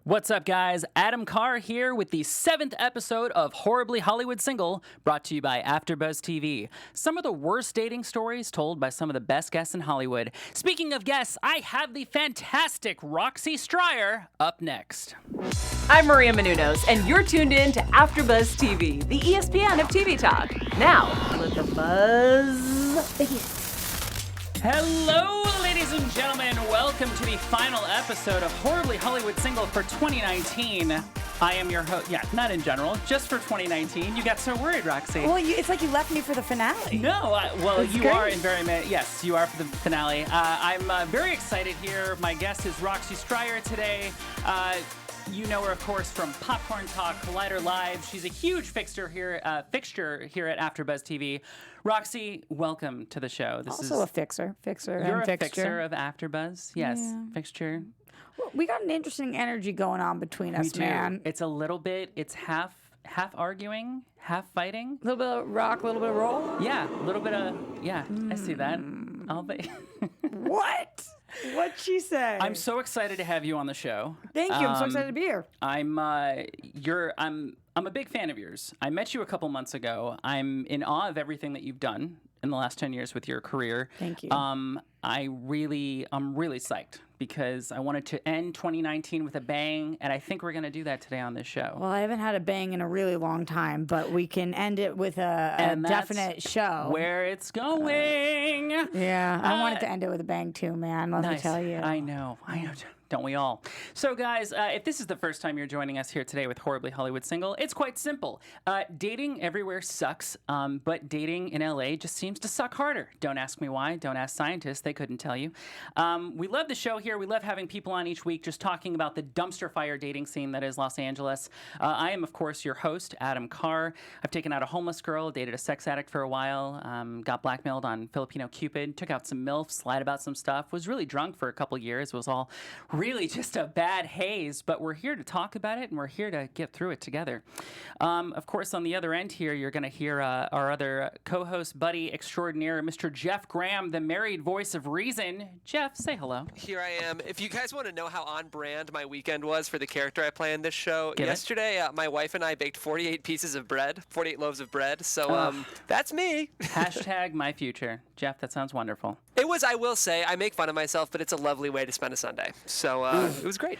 What's up, guys? Adam Carr here with the 7th episode of Horribly Hollywood Single, brought to you by AfterBuzz TV. Some of the worst dating stories told by some of the best guests in Hollywood. Speaking of guests, I have the fantastic Roxy Striar up next. I'm Maria Menounos, and you're tuned in to AfterBuzz TV, the ESPN of TV talk. Now, let the buzz begin. Hello, ladies and gentlemen. Welcome to the final episode of Horribly Hollywood Single for 2019. I am your host. Yeah, not in general, just for 2019. You got so worried, Roxy. Well, it's like you left me for the finale. No, That's you great. are in very many. Yes, you are for the finale. I'm very excited here. My guest is Roxy Striar today. You know her, of course, from Popcorn Talk, Collider Live. She's a huge fixture here at AfterBuzz TV. Roxy, welcome to the show. This Also is a fixer. You're and a fixer of AfterBuzz. Yes, Yeah. fixture. Well, we got an interesting energy going on between us, We do. man. It's a little bit. It's half arguing, half fighting. A little bit of rock, a little bit of roll. Yeah, a little bit of. Yeah, I see that. I'll be. What? What'd she say? I'm so excited to have you on the show. Thank you. I'm so excited to be here. I'm a big fan of yours. I met you a couple months ago. I'm in awe of everything that you've done in the last 10 years with your career. Thank you. I'm really psyched because I wanted to end 2019 with a bang, and I think we're going to do that today on this show. Well, I haven't had a bang in a really long time, but we can end it with a And that's definite show. Where it's going. Yeah, I wanted to end it with a bang too, man. Let me Nice. tell you. I know. Don't we all? So, guys, if this is the first time you're joining us here today with Horribly Hollywood Single, it's quite simple. Dating everywhere sucks, but dating in LA just seems to suck harder. Don't ask me why. Don't ask scientists. They couldn't tell you. We love the show here. We love having people on each week just talking about the dumpster fire dating scene that is Los Angeles. I am, of course, your host, Adam Carr. I've taken out a homeless girl, dated a sex addict for a while, got blackmailed on Filipino Cupid, took out some MILFs, lied about some stuff, was really drunk for a couple years, was all really just a bad haze, but we're here to talk about it and we're here to get through it together. Of course, on the other end here, you're going to hear our other co-host, buddy extraordinaire, Mr. Jeff Graham, the married voice of reason. Jeff, say hello. Here I am. If you guys want to know how on brand my weekend was for the character I play in this show, yesterday my wife and I baked 48 pieces of bread, 48 loaves of bread. So that's me. Hashtag my future. Jeff, that sounds wonderful. It was, I will say, I make fun of myself, but it's a lovely way to spend a Sunday. So it was great.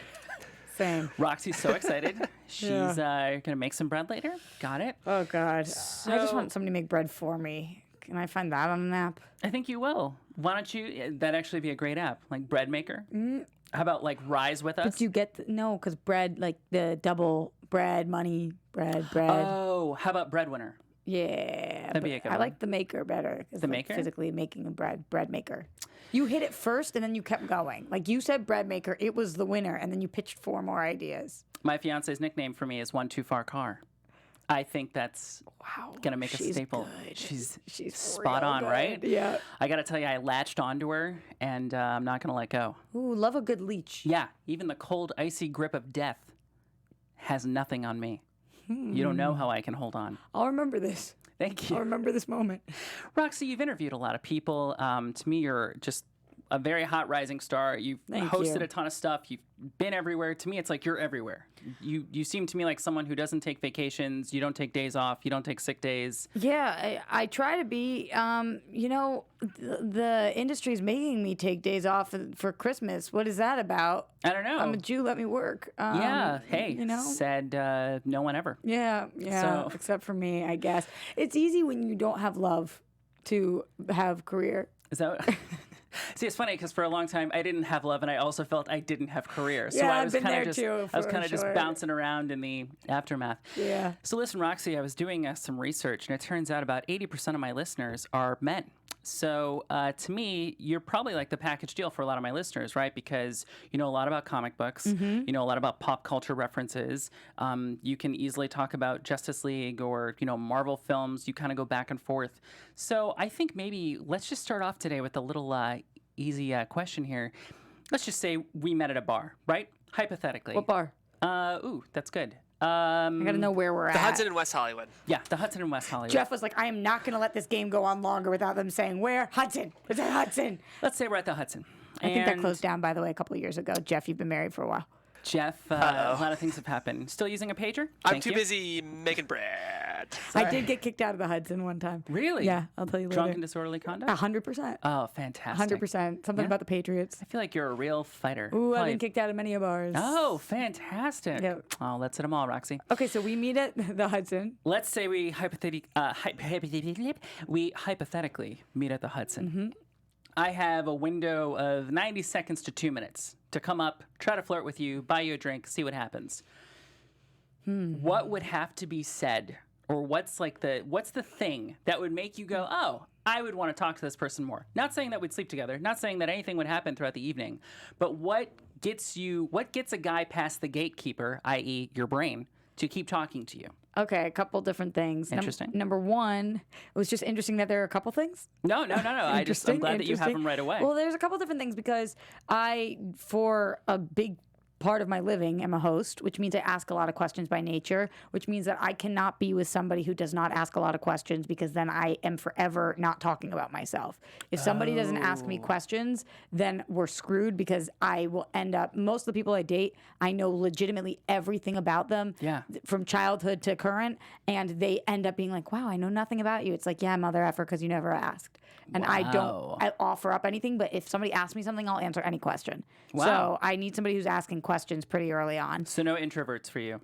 Same. Roxy's so excited. She's going to make some bread later. Got it. Oh, God. I just want somebody to make bread for me. Can I find that on an app? I think you will. Why don't you? That'd actually be a great app, like Bread Maker. How about like Rise with Us? But you get no, because bread, like the double bread, money, bread. Oh, how about Breadwinner? Yeah, That'd be a good I one. like the maker better. The maker? Physically making a bread maker. You hit it first, and then you kept going. Like you said, bread maker. It was the winner, and then you pitched 4 more ideas. My fiance's nickname for me is One Too Far Car. I think that's gonna make a staple. Good. She's Spot spot on, right? Yeah. I gotta tell you, I latched onto her, and I'm not gonna let go. Ooh, love a good leech. Yeah, even the cold, icy grip of death has nothing on me. You don't know how I can hold on. I'll remember this. Thank you. I'll remember this moment. Roxy, you've interviewed a lot of people. To me, you're just a very hot rising star. You've Thank hosted you. a ton of stuff. You've been everywhere. To me, it's like you're everywhere. You seem to me like someone who doesn't take vacations. You don't take days off. You don't take sick days. Yeah, I try to be. The industry's making me take days off for Christmas. What is that about? I don't know. I'm a Jew. Let me work. Yeah. Hey. you know. Said no one ever. Yeah. So- Except for me, I guess. It's easy when you don't have love to have career. Is that? See, it's funny because for a long time I didn't have love, and I also felt I didn't have career. So Yeah, I I've was been kind there of just, too, I was for kind of just sure. bouncing around in the aftermath. Yeah. So listen, Roxy, I was doing some research, and it turns out about 80% of my listeners are men. So to me, you're probably like the package deal for a lot of my listeners, right? Because you know a lot about comic books, you know a lot about pop culture references. You can easily talk about Justice League or Marvel films. You kind of go back and forth. So I think maybe let's just start off today with a little easy question here. Let's just say we met at a bar, right? Hypothetically. What bar? Ooh, that's good. I gotta know where we're The at. Hudson in West Hollywood. Yeah, the Hudson in West Hollywood. Jeff was like, I am not gonna let this game go on longer without them saying where. Hudson. It's at Hudson. Let's say we're at the Hudson. I think that closed down, by the way, a couple of years ago. Jeff, you've been married for a while. Jeff, a lot of things have happened. Still using a pager? I'm Thank too you. busy making bread. I did get kicked out of the Hudson one time. Really? Yeah, I'll tell you later. Drunk and disorderly conduct? 100%. Oh, fantastic. 100%. Something Yeah. about the Patriots. I feel like you're a real fighter. Ooh, I've Probably- been kicked out of many of ours. Oh, fantastic. Yep. Oh, let's hit them all, Roxy. Okay, so we meet at the Hudson. Let's say we hypothetically meet at the Hudson. Mm-hmm. I have a window of 90 seconds to 2 minutes to come up, try to flirt with you, buy you a drink, see what happens. What would have to be said, or what's the thing that would make you go, oh, I would want to talk to this person more? Not saying that we'd sleep together, not saying that anything would happen throughout the evening, but what gets a guy past the gatekeeper, i.e., your brain, to keep talking to you? Okay, a couple different things. Interesting. Number one, it was just interesting that there are a couple things. No. I'm glad that you have them right away. Well, there's a couple different things because I, for a big part of my living, am a host, which means I ask a lot of questions by nature, which means that I cannot be with somebody who does not ask a lot of questions because then I am forever not talking about myself. If somebody doesn't ask me questions, then we're screwed because I will end up, most of the people I date, I know legitimately everything about them from childhood to current, and they end up being like, wow, I know nothing about you. It's like, yeah, mother effer, because you never asked. And I offer up anything, but if somebody asks me something, I'll answer any question. Wow. So I need somebody who's asking questions pretty early on. So no introverts for you.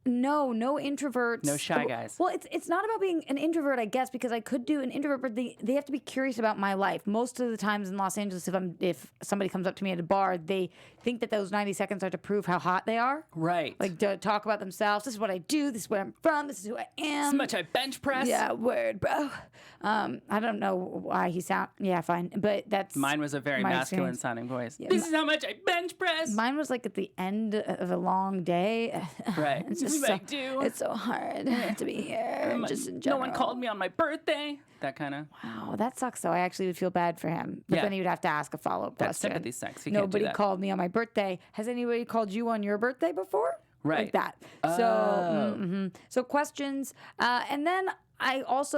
No introverts. No shy guys. Well, it's not about being an introvert, I guess, because I could do an introvert, but they have to be curious about my life. Most of the times in Los Angeles, if somebody comes up to me at a bar, they think that those 90 seconds are to prove how hot they are. Right. Like to talk about themselves. This is what I do. This is where I'm from. This is who I am. How much I bench press. Yeah, word, bro. I don't know why he sound. Yeah, fine. But that's Mine was a very my masculine experience. sounding voice. Yeah. This is how much I bench press. Mine was like at the end of a long day. Right. It's This just is what I so, do. it's so hard to be here. Just in No general. one called me on my birthday. That kind of. Wow, that sucks though. I actually would feel bad for him. But Yeah. then he would have to ask a follow-up That's question. sympathy sex. You can't do Nobody that. called me on my birthday. Has anybody called you on your birthday before? Right. Like that. So, so questions. And then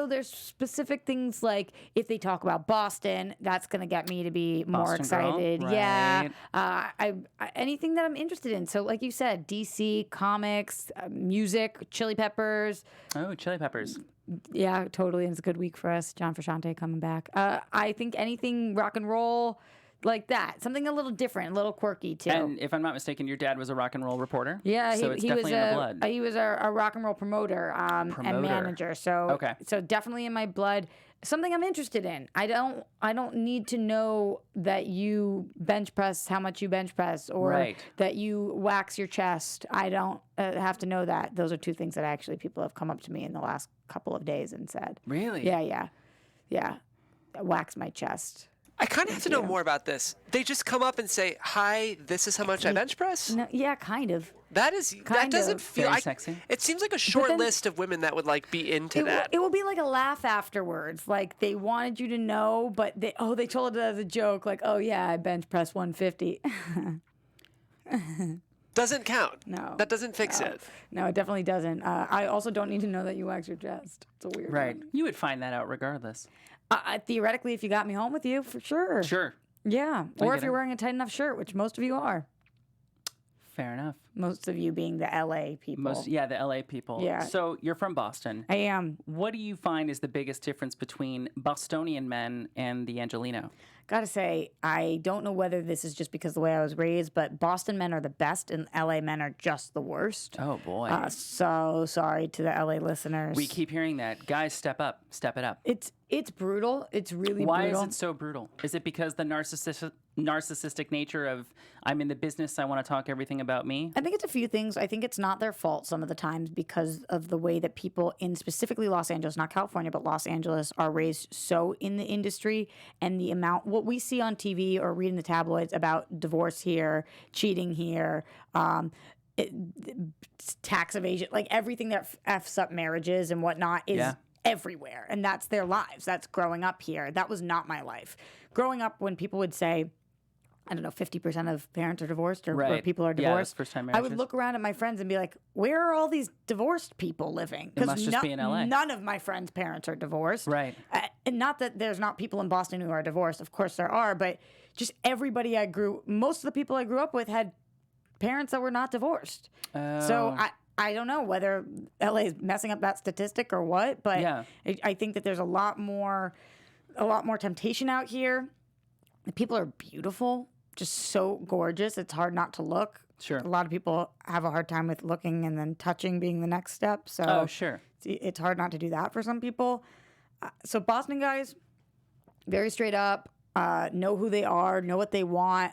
there's specific things like if they talk about Boston, that's going to get me to be more Boston girl, excited. right. Yeah. I anything that I'm interested in. So like you said, DC, comics, music, Chili Peppers. Oh, Chili Peppers. Yeah, totally. And it's a good week for us. John Frusciante coming back. I think anything rock and roll like that. Something a little different, a little quirky too. And if I'm not mistaken, your dad was a rock and roll reporter. Yeah, so it's he was definitely in the blood. he was a rock and roll promoter, and manager. So so definitely in my blood. Something I'm interested in. I don't need to know that you bench press how much you bench press or that you wax your chest. I don't have to know that. Those are two things that actually people have come up to me in the last couple of days and said. Really? Yeah. Wax my chest. I kind of have to know more about this. They just come up and say, "Hi, this is how much I bench press." No, yeah, kind of. That doesn't feel Very sexy. It seems like a short then- list of women that would like be into that. It will be like a laugh afterwards. Like they wanted you to know, but they told it as a joke. Like, oh yeah, I bench press 150. Doesn't count. No, That doesn't fix no. it. No, it definitely doesn't. I also don't need to know that you wax your chest. It's a weird Right. one. You would find that out regardless. Theoretically, if you got me home with you, for sure. Sure. Yeah. Or get if you're it. wearing a tight enough shirt, which most of you are. Fair enough. Most of you being the LA people. The LA people. Yeah. So you're from Boston. I am. What do you find is the biggest difference between Bostonian men and the Angelino? Gotta say, I don't know whether this is just because of the way I was raised, but Boston men are the best and LA men are just the worst. Oh boy. So sorry to the LA listeners. We keep hearing that. Guys, step up. Step it up. It's brutal. It's really Why brutal. is it so brutal? Is it because the narcissistic nature of I'm in the business, I want to talk everything about me? I think it's a few things. I think it's not their fault some of the times because of the way that people in specifically Los Angeles, not California, but Los Angeles are raised so in the industry and the amount, what we see on TV or read in the tabloids about divorce here, cheating here, tax evasion, like everything that F's up marriages and whatnot is everywhere. And that's their lives. That's growing up here. That was not my life. Growing up when people would say, I don't know, 50% of parents are divorced or people are divorced. First-time I would marriages. look around at my friends and be like, where are all these divorced people living? It must just be in LA. None of my friends' parents are divorced. Right. And not that there's not people in Boston who are divorced. Of course there are. But just everybody most of the people I grew up with had parents that were not divorced. So I don't know whether LA is messing up that statistic or what, but I think that there's a lot more temptation out here. The people are beautiful, just so gorgeous. It's hard not to look. Sure. A lot of people have a hard time with looking and then touching being the next step. So it's hard not to do that for some people. So Boston guys, very straight up, know who they are, know what they want.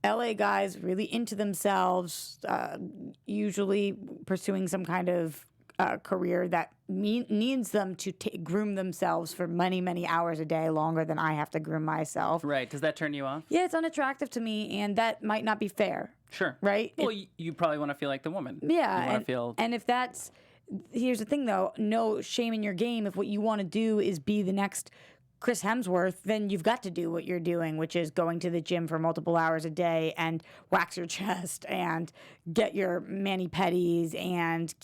LA guys really into themselves, usually pursuing some kind of career that needs them to groom themselves for many, many hours a day, longer than I have to groom myself. Right. Does that turn you off? Yeah, it's unattractive to me, and that might not be fair. Sure. Right? Well, you probably want to feel like the woman. Yeah. And if that's... Here's the thing, though. No shame in your game. If what you want to do is be the next Chris Hemsworth, then you've got to do what you're doing, which is going to the gym for multiple hours a day and wax your chest and get your mani-pedis and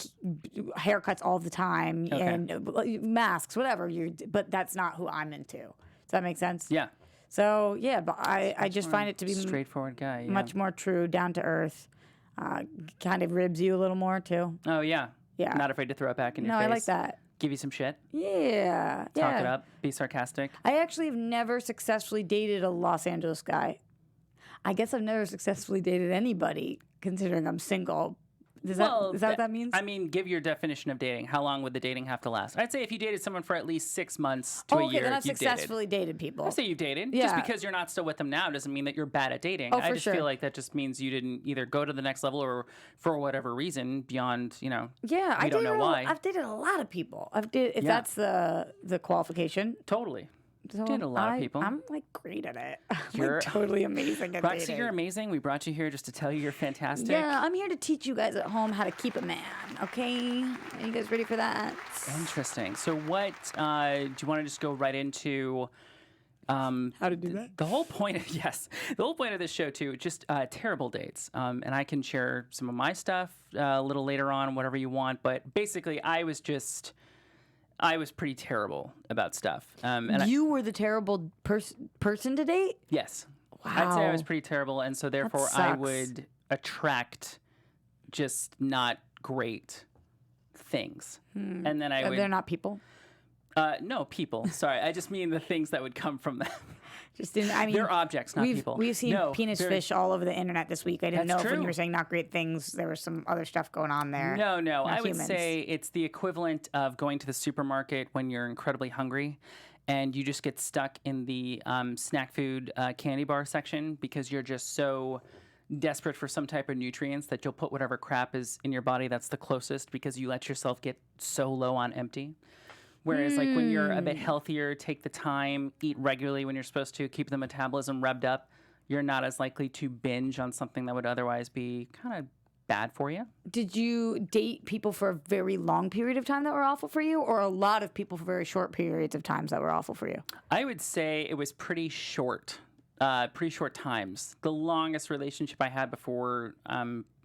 haircuts all the time and masks, whatever. But that's not who I'm into. Does that make sense? Yeah. So, yeah, but I just find it to be straightforward guy. Yeah. Much more true, down to earth. Kind of ribs you a little more, too. Oh, yeah. Yeah. Not afraid to throw it back in your face. No, I like that. Give you some shit. Yeah. Talk it up. Be sarcastic. I actually have never successfully dated a Los Angeles guy. I guess I've never successfully dated anybody, considering I'm single. Is that what that means? I mean, give your definition of dating. How long would the dating have to last? I'd say if you dated someone for at least 6 months to a year, then I've you've successfully dated people. I say you've dated. Yeah. Just because you're not still with them now doesn't mean that you're bad at dating. I just feel like that just means you didn't either go to the next level or for whatever reason beyond, Yeah, I don't know why. I've dated a lot of people. If that's the qualification. Totally. So Dated a lot of people. I'm like great at it. You're like totally amazing at Roxy, dating. you're amazing. We brought you here just to tell you you're fantastic. Yeah, I'm here to teach you guys at home how to keep a man, okay? Are you guys ready for that? Interesting. So what, do you want to just go right into... how to do that? The whole point of this show too, just terrible dates. And I can share some of my stuff a little later on, whatever you want. But basically, I was pretty terrible about stuff. And you were the terrible person to date? Yes. Wow. I'd say I was pretty terrible, and so therefore I sucks. would attract just not great things. And then I would... They're not people? No, people. Sorry, I just mean the things that would come from them. They're objects, not people. We've seen penis fish all over the internet this week. I didn't know if when you were saying not great things, there was some other stuff going on there. No. I would say it's the equivalent of going to the supermarket when you're incredibly hungry and you just get stuck in the snack food candy bar section because you're just so desperate for some type of nutrients that you'll put whatever crap is in your body that's the closest because you let yourself get so low on empty. Whereas, like, when you're a bit healthier, take the time, eat regularly when you're supposed to, keep the metabolism revved up, you're not as likely to binge on something that would otherwise be kind of bad for you. Did you date people for a very long period of time that were awful for you, or a lot of people for very short periods of times that were awful for you? I would say it was pretty short times. The longest relationship I had before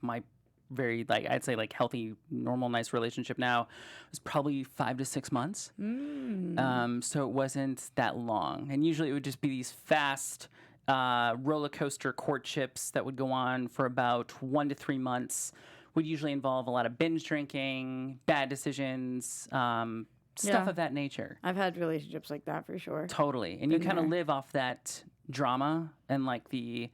my very I'd say healthy, normal, nice relationship now was probably 5 to 6 months. So it wasn't that long, and usually it would just be these fast roller coaster courtships that would go on for about 1 to 3 months. Would usually involve a lot of binge drinking, bad decisions, stuff of that nature. I've had relationships like that for sure. Totally, and you kind of live off that drama and the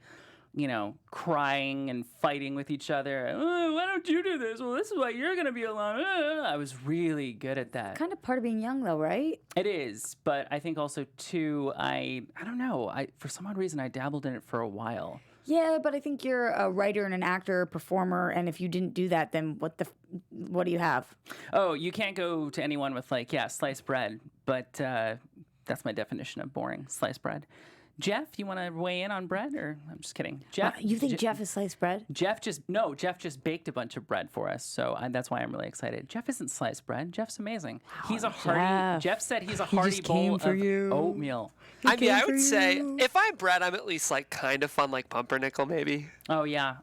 crying and fighting with each other. Oh, why don't you do this? Well, this is why you're going to be alone. I was really good at that. It's kind of part of being young, though, right? It is, but I think also, too, I don't know. For some odd reason, I dabbled in it for a while. Yeah, but I think you're a writer and an actor, a performer, and if you didn't do that, then what do you have? Oh, you can't go to anyone with, sliced bread, but that's my definition of boring, sliced bread. Jeff, you want to weigh in on bread, or I'm just kidding. Jeff, you think Jeff is sliced bread? Jeff just baked a bunch of bread for us, so that's why I'm really excited. Jeff isn't sliced bread. Jeff's amazing. He's a hearty. Jeff said he's a hearty bowl of oatmeal. I would say if I'm bread, I'm at least kind of fun, like pumpernickel maybe. Oh yeah.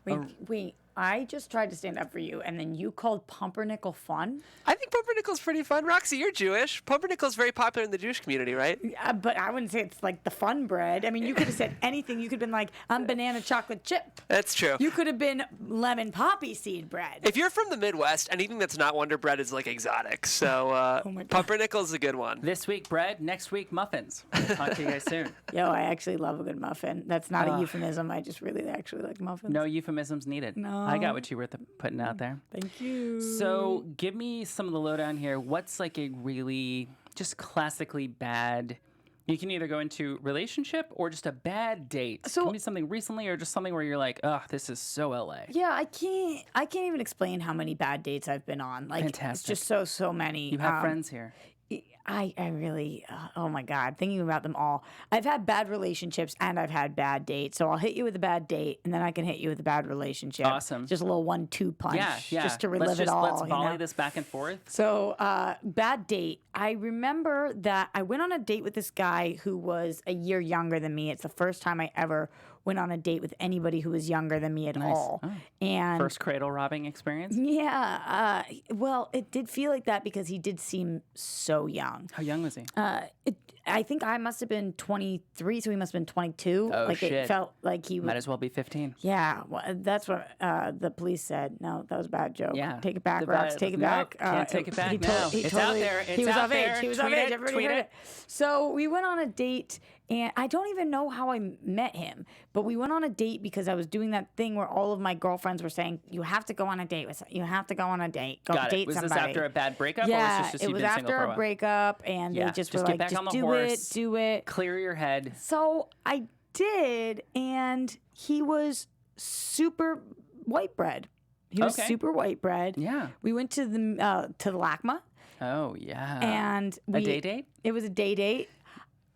Wait. I just tried to stand up for you, and then you called pumpernickel fun. I think pumpernickel's pretty fun. Roxy, you're Jewish. Pumpernickel's very popular in the Jewish community, right? Yeah, but I wouldn't say it's like the fun bread. I mean, you could have said anything. You could have been like, I'm banana chocolate chip. That's true. You could have been lemon poppy seed bread. If you're from the Midwest, anything that's not Wonder Bread is like exotic. So my God. pumpernickel's a good one. This week bread, next week muffins. Talk to you guys soon. Yo, I actually love a good muffin. That's not a euphemism. I just really actually like muffins. No euphemisms needed. No. I got what you were putting out there. Thank you. So give me some of the lowdown here. What's like a really just classically bad? You can either go into relationship or just a bad date. So- Give me something recently or just something where you're like, oh, this is so LA. Yeah, I can't even explain how many bad dates I've been on. Like, Fantastic. it's just so many. You have friends here. I really, oh my God, thinking about them all. I've had bad relationships and I've had bad dates. So I'll hit you with a bad date and then I can hit you with a bad relationship. Awesome. Just a little 1-2 punch. Yeah. Just to relive let's it all. Let's volley you know? this back and forth. So, bad date. I remember that I went on a date with this guy who was a year younger than me. It's the first time I ever went on a date with anybody who was younger than me at all. Oh. And First cradle robbing experience? yeah, well, it did feel like that because he did seem so young. How young was he? I think I must have been 23, so he must have been 22. Oh, like shit. It felt like he Might was. as well be 15. Yeah, well, that's what the police said. No, that was a bad joke. Yeah. Take it back, The Rox. bad- Take it no, back. can't take it back he now. he It's out there. He It's was out of there. age. He was Tweet of age. it. Everybody Tweet heard it. it. So we went on a date, and I don't even know how I met him, but we went on a date because I was doing that thing where all of my girlfriends were saying, "You have to go on a date with. You have to go on a date. Go Got date it. Was somebody." this after a bad breakup or Yeah, was this just it you've was been single after for a a while? breakup, and Yeah, they just just were get like, back "Just on the do horse. it, do it." Clear your head. So I did, and he was super white bread. He was Okay. super white bread. Yeah. We went to the LACMA, Oh, yeah. and a day date? It was a day date.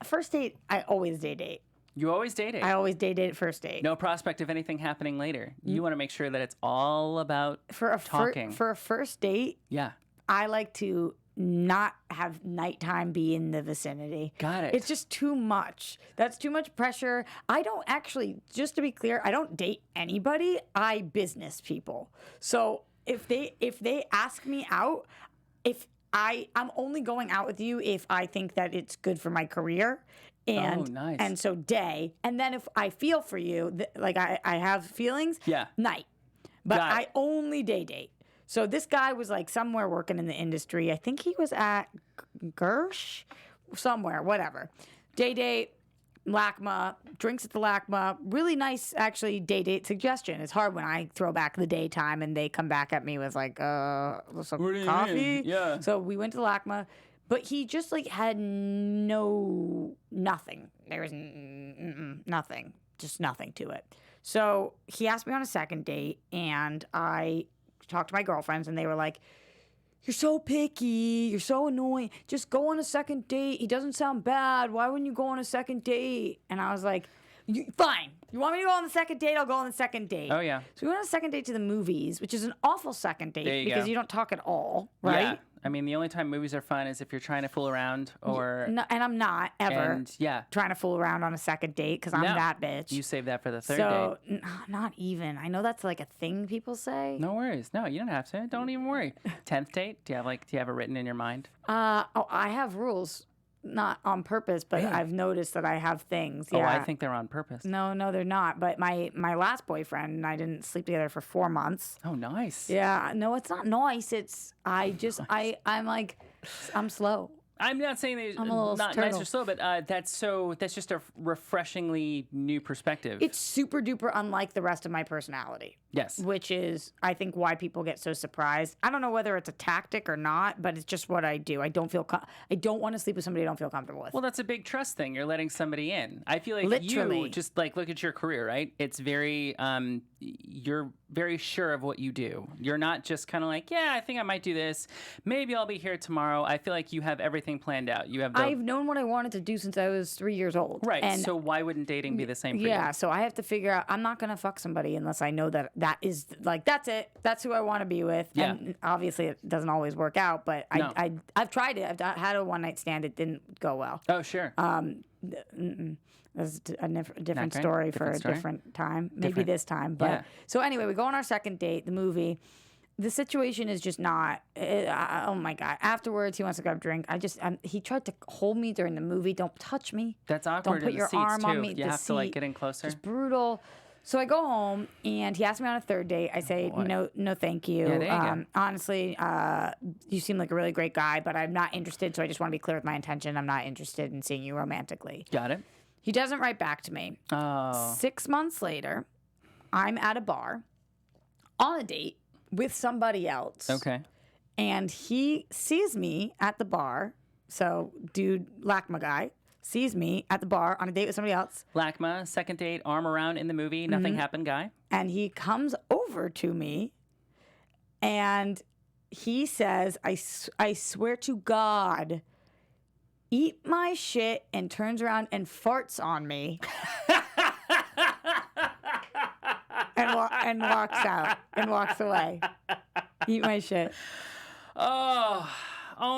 First date, I always day date. You always date it. I always day date at first date. No prospect of anything happening later. You want to make sure that it's all about For a talking. for a first date, Yeah. I like to not have nighttime be in the vicinity. Got it. It's just too much. That's too much pressure. I don't actually, just to be clear, I don't date anybody. I business people. So if they ask me out, I'm only going out with you if I think that it's good for my career. And, Oh, nice. And so day. And then if I feel for you, like I have feelings, Yeah. night. But Got it. I only day date. So this guy was like somewhere working in the industry. I think he was at Gersh, somewhere, whatever. Day date, LACMA, drinks at the LACMA. Really nice, actually, day date suggestion. It's hard when I throw back the daytime and they come back at me with like, some What do you coffee. mean? Yeah. So we went to the LACMA, but he just like had nothing. There was nothing, just nothing to it. So he asked me on a second date, and I talked to my girlfriends, and they were like, "You're so picky. You're so annoying. Just go on a second date. He doesn't sound bad. Why wouldn't you go on a second date?" And I was like, "Fine. You want me to go on the second date? I'll go on the second date." Oh, yeah. So we went on a second date to the movies, which is an awful second There date you because go. you don't talk at all, right? Yeah. I mean, the only time movies are fun is if you're trying to fool around or. No, and I'm not ever And yeah. trying to fool around on a second date because I'm No. that bitch. You save that for the third so date. not even. I know that's like a thing people say. No worries. No, you don't have to. Don't even worry. 10th date? Do you have it written in your mind? I have rules, not on purpose, but Really? I've noticed that I have things. Yeah. Oh, I think they're on purpose. No, they're not. But my last boyfriend and I didn't sleep together for 4 months. Oh, nice. Yeah, no, it's not nice. It's I'm like I'm slow. I'm not saying that I'm a little not nice turtle. or slow, but that's just a refreshingly new perspective. It's super duper unlike the rest of my personality. Yes. Which is, I think, why people get so surprised. I don't know whether it's a tactic or not, but it's just what I do. I don't want to sleep with somebody I don't feel comfortable with. Well, that's a big trust thing. You're letting somebody in. I feel like Literally. you just like look at your career, right? It's very you're very sure of what you do. You're not just kind of like, yeah, I think I might do this. Maybe I'll be here tomorrow. I feel like you have everything planned out. You have the I've known what I wanted to do since I was 3 years old. right. And So why wouldn't dating be the same for yeah, you? so I have to figure out. I'm not gonna fuck somebody unless I know that is like that's it. That's who I want to be with. Yeah. And obviously it doesn't always work out, but No. I've tried it. I've had a one night stand. It didn't go well. Oh, sure. That's a different great? story Different for a story? different time. Maybe Different. this time. But Yeah. so anyway, we go on our second date, the movie. The situation is just not. Oh my god! Afterwards, he wants to grab a drink. He tried to hold me during the movie. Don't touch me. That's awkward. Don't put in the your seats, arm too. on me. You The have to like seat get in closer. It's brutal. So I go home and he asked me on a third date. I say no, thank you. Yeah, there you go. Honestly, you seem like a really great guy, but I'm not interested. So I just want to be clear with my intention. I'm not interested in seeing you romantically. Got it. He doesn't write back to me. Oh. 6 months later, I'm at a bar on a date with somebody else. Okay. And he sees me at the bar. So, dude, LACMA guy, sees me at the bar on a date with somebody else. LACMA, second date, arm around in the movie, nothing happened guy. And he comes over to me and he says, I swear to God, eat my shit, and turns around and farts on me. and walks out and walks away. Eat my shit. Oh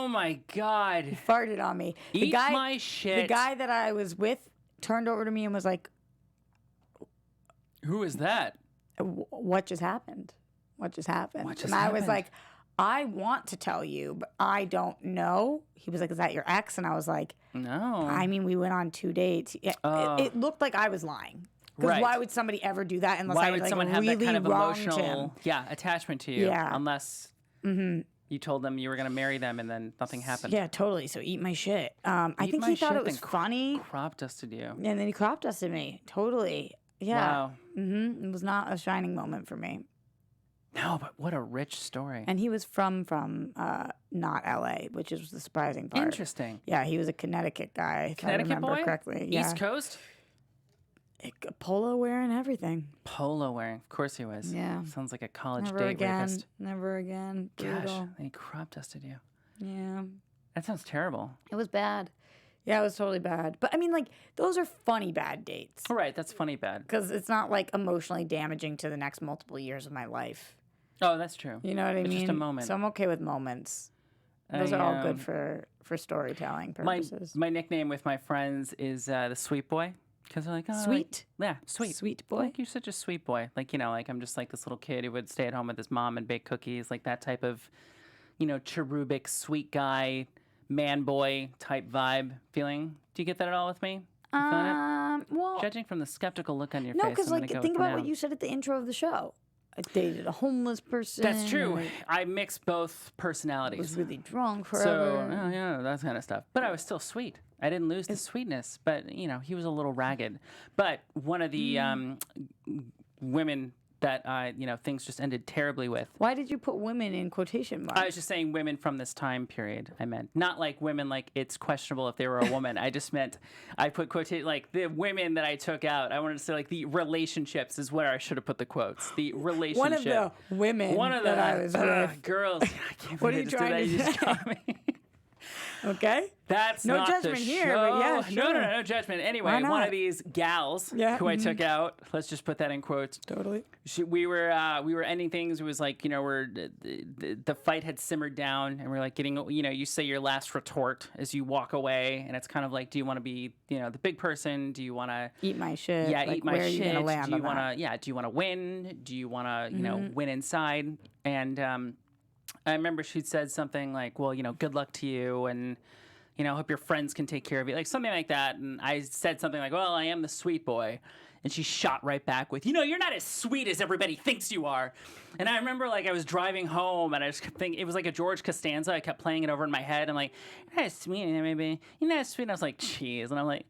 my God. Farted on me. Eat my shit. The guy that I was with turned over to me and was like, Who is that? what just happened? What just happened? What just and I was happened? like, I want to tell you, but I don't know. He was like, is that your ex? And I was like, No. I mean, we went on 2 dates. It looked like I was lying. Because Right. why would somebody ever do that unless Why I would like, someone really have that kind of wronged him? emotional attachment to you? Yeah. Unless you told them you were going to marry them and then nothing happened. Yeah, totally. So eat my shit. I Eat think my he thought shit, it was then funny. Crop dusted you. And then he crop dusted me. Totally. Yeah. Wow. It was not a shining moment for me. No, but what a rich story. And he was from not LA, which is the surprising part. Interesting. Yeah, he was a Connecticut guy. If Connecticut I remember boy? correctly. Yeah. East Coast? Polo wearing everything. Polo wearing. Of course he was. Yeah. Sounds like a college Never date again. rapist. Never again. Gosh, Brutal. they crop dusted you. Yeah. That sounds terrible. It was bad. Yeah, it was totally bad. But I mean, like, those are funny bad dates. All right, that's funny bad. Because it's not like emotionally damaging to the next multiple years of my life. Oh, that's true. You know what I It's mean? just a moment. So I'm okay with moments. Those are all good for storytelling purposes. My nickname with my friends is the sweet boy. Because they're like, oh, Sweet? yeah, sweet. Sweet boy? Like, you're such a sweet boy. Like, you know, like I'm just like this little kid who would stay at home with his mom and bake cookies. Like that type of, you know, cherubic, sweet guy, man boy type vibe feeling. Do you get that at all with me? You feeling it? Well, Judging from the skeptical look on your no, face, because I'm like gonna go think with about no. what you said at the intro of the show. I dated a homeless person. That's true. I I mix both personalities. was really drunk So, forever. oh, yeah, that kind of stuff. But I was still sweet. I didn't lose the sweetness, but, you know, he was a little ragged. But one of the women that, you know, things just ended terribly with. Why did you put women in quotation marks? I was just saying women from this time period, I meant. Not like women like it's questionable if they were a woman. I just meant I put quotation, like the women that I took out. I wanted to say like the relationships is where I should have put the quotes. The relationship. One of the women that I was with. girls. I can't What are believe you I just did trying that. to You just got me. Okay? That's No not judgment the here, show. but yeah, No, sure. no judgment. Anyway, Why one not? of these gals Yeah, who I took out. Let's just put that in quotes. Totally. We were ending things. It was like, you know, the fight had simmered down, and we're like getting, you know, you say your last retort as you walk away, and it's kind of like, do you want to be, you know, the big person? Do you want to Eat my shit. yeah, like, eat my where shit? Are you gonna land do you on want that? to do you want to win? Do you want to, you know, win inside? And I remember she'd said something like, well, you know, good luck to you, and you know, hope your friends can take care of you, like something like that. And I said something like, well, I am the sweet boy. And she shot right back with, you know, you're not as sweet as everybody thinks you are. And I remember like I was driving home and I just kept thinking, it was like a George Costanza. I kept playing it over in my head. I'm like, you're not as sweet, maybe. You're not as sweet. And I was like, geez. And I'm like,